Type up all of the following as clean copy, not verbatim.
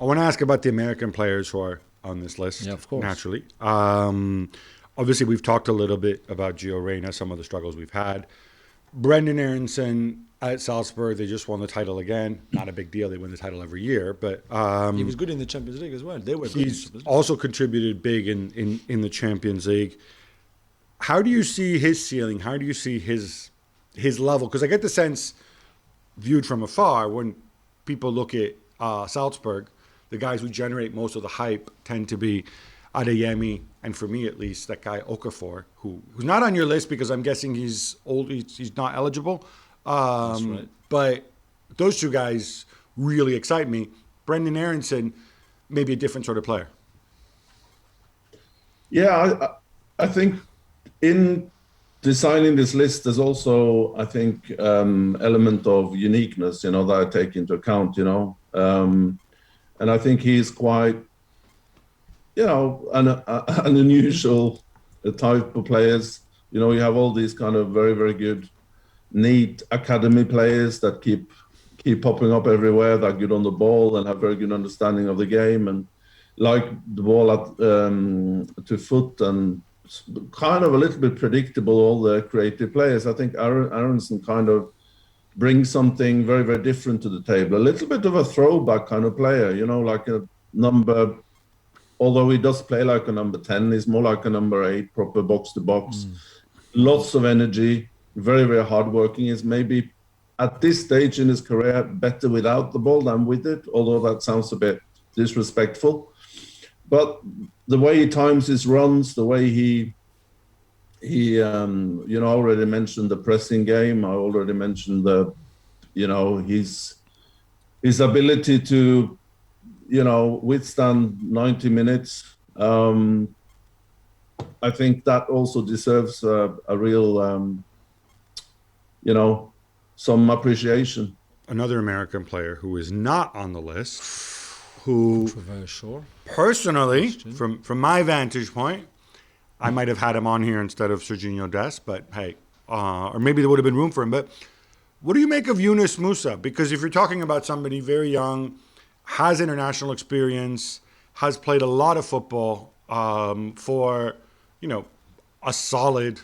I want to ask about the American players who are on this list. Yeah, of course. Naturally. Obviously, we've talked a little bit about Gio Reyna, some of the struggles we've had. Brendan Aronson at Salzburg, they just won the title again. Not a big deal. They win the title every year. But he was good in the Champions League as well. They were good. He's also contributed big in the Champions League. How do you see his ceiling? How do you see his level? Because I get the sense, viewed from afar, when people look at Salzburg, the guys who generate most of the hype tend to be Adeyemi, and for me at least, that guy Okafor, who's not on your list because I'm guessing he's old, he's not eligible. That's right. But those two guys really excite me. Brendan Aronson, maybe a different sort of player. Yeah, I think in designing this list, there's also, I think, element of uniqueness, that I take into account, and I think he's quite, an unusual type of players. You have all these kind of very, very good, neat academy players that keep popping up everywhere, that are good on the ball and have very good understanding of the game and like the ball to foot and kind of a little bit predictable, all the creative players. I think Aronson kind of brings something very, very different to the table. A little bit of a throwback kind of player, like a number, although he does play like a number 10, he's more like a number 8, proper box to box. Lots of energy, very, very hardworking. Is maybe at this stage in his career better without the ball than with it, although that sounds a bit disrespectful. But the way he times his runs, the way he already mentioned the pressing game. I already mentioned his ability to, withstand 90 minutes. I think that also deserves a real, some appreciation. Another American player who is not on the list, who controversial. Personally, from my vantage point, I might have had him on here instead of Serginho Dest, but hey, or maybe there would have been room for him. But what do you make of Yunus Musa? Because if you're talking about somebody very young, has international experience, has played a lot of football for, a solid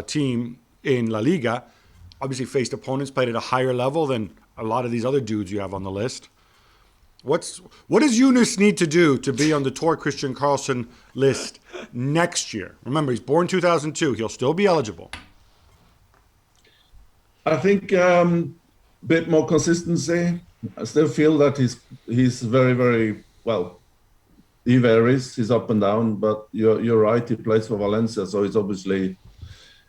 team in La Liga, obviously faced opponents, played at a higher level than a lot of these other dudes you have on the list. What does Yunus need to do to be on the Tor-Kristian Karlsen list next year? Remember, he's born 2002. He'll still be eligible. I think bit more consistency. I still feel that he's very, very well. He varies. He's up and down. But you're right. He plays for Valencia, so he's obviously,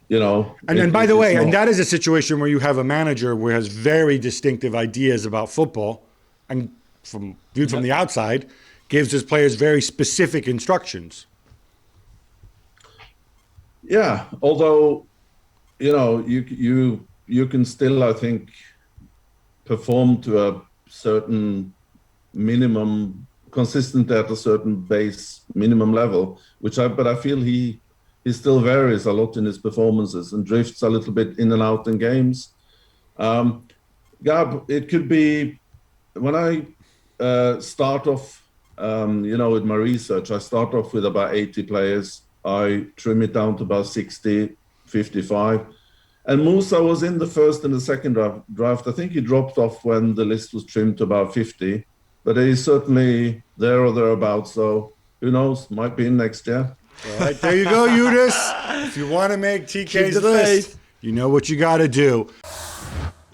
And by the way, and that is a situation where you have a manager who has very distinctive ideas about football, and viewed from the outside, gives his players very specific instructions. Yeah, although, you can still, I think, perform to a certain minimum, consistently at a certain base minimum level, but I feel he still varies a lot in his performances and drifts a little bit in and out in games. Gab, it could be when I start off, with my research, I start off with about 80 players. I trim it down to about 60, 55. And Musa was in the first and the second draft. I think he dropped off when the list was trimmed to about 50. But he's certainly there or thereabouts. So who knows? Might be in next year. All right, there you go, Yunus. If you want to make TK's list, you know what you got to do.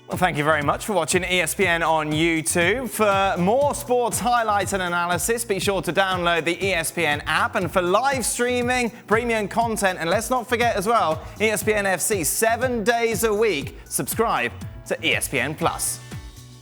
Well, thank you very much for watching ESPN on YouTube. For more sports highlights and analysis, be sure to download the ESPN app. And for live streaming, premium content, and let's not forget as well, ESPN FC 7 days a week. Subscribe to ESPN Plus.